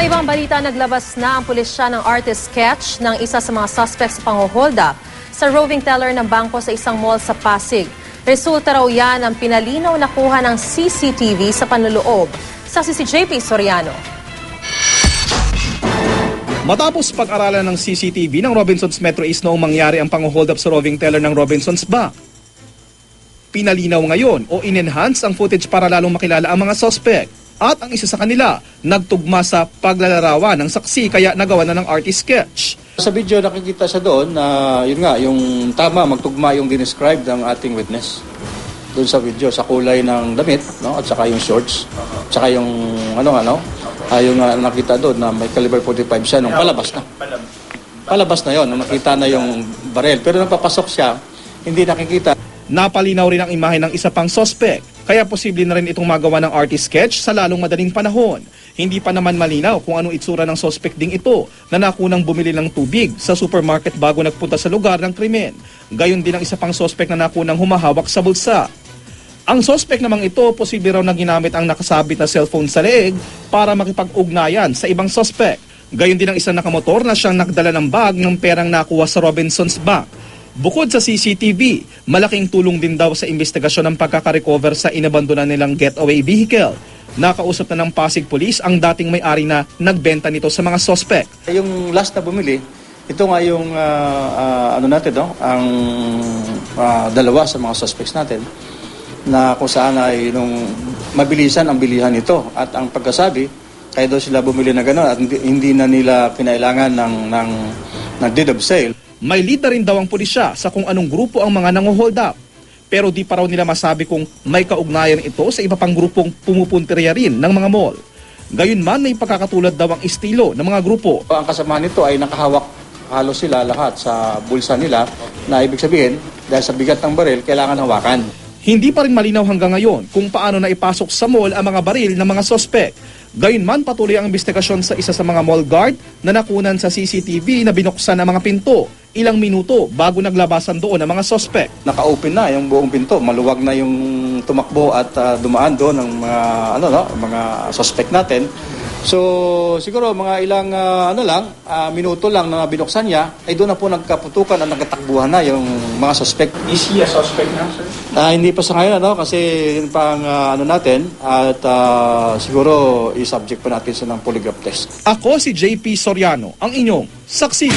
Sa ibang balita, naglabas na ang pulisya ng artist sketch ng isa sa mga suspects sa pang-hold up sa roving teller ng bangko sa isang mall sa Pasig. Resulta raw yan ang pinalinaw na kuha ng CCTV sa panloloob. Saksi si JP Soriano. Matapos pag-aralan ng CCTV ng Robinsons Metro East noong mangyari ang pang-hold up sa roving teller ng Robinsons Bank, pinalinaw ngayon o in-enhance ang footage para lalong makilala ang mga suspect. At ang isa sa kanila, nagtugma sa paglalarawan ng saksi kaya nagawa na ng artist sketch. Sa video nakikita siya doon na yun nga, yung tama, magtugma yung dinescribe ng ating witness. Doon sa video, sa kulay ng damit, no? At saka yung shorts, at saka yung yung nakita doon na may caliber 45 siya nung palabas na. Palabas na yon, nung nakita na yung barel. Pero nang papasok siya, hindi nakikita. Napalinaw rin ang imahe ng isa pang suspect, kaya posible na rin itong magawa ng artist sketch sa lalong madaling panahon. Hindi pa naman malinaw kung anong itsura ng suspect ding ito na nakunang bumili ng tubig sa supermarket bago nagpunta sa lugar ng krimen. Gayon din ang isa pang suspect na nakunang humahawak sa bulsa. Ang suspect namang ito, posible raw na ginamit ang nakasabit na cellphone sa leeg para makipag-ugnayan sa ibang suspect. Gayon din ang isang nakamotor na siyang nakdala ng bag ng perang nakuha sa Robinsons Bank. Bukod sa CCTV, malaking tulong din daw sa investigasyon ng pagkakarecover sa inabandonan nilang getaway vehicle. Nakausap na ng Pasig Police ang dating may-ari na nagbenta nito sa mga suspect. Yung last na bumili, ito nga yung ang dalawa sa mga suspects natin na kung saan ay nung mabilisan ang bilihan nito at ang pagkasabi, kaya daw sila bumili na gano'n at hindi na nila kinailangan ng deed of sale. May lead na rin daw ang pulisya sa kung anong grupo ang mga nango-hold up. Pero di pa raw nila masabi kung may kaugnayan ito sa iba pang grupong pumupuntirya rin ng mga mall. Gayunman, may pagkakatulad daw ang estilo ng mga grupo. Ang kasamahan nito ay nakahawak halos sila lahat sa bulsa nila na ibig sabihin dahil sa bigat ng baril kailangan hawakan. Hindi pa rin malinaw hanggang ngayon kung paano naipasok sa mall ang mga baril ng mga suspect. Gayunman, patuloy ang investigasyon sa isa sa mga mall guard na nakunan sa CCTV na binuksan ang mga pinto ilang minuto bago naglabasan doon ang mga suspect. Naka-open na yung buong pinto, maluwag na yung tumakbo at dumaan doon ng mga suspect natin. So siguro mga ilang minuto lang na binuksan niya ay doon na po nagkaputukan at nagkatakbuhan na yung mga suspect. Is he a suspect na, sir? Hindi pa sa ngayon kasi yun pang natin at siguro i-subject pa natin sa ng polygraph test. Ako si JP Soriano, ang inyong saksi.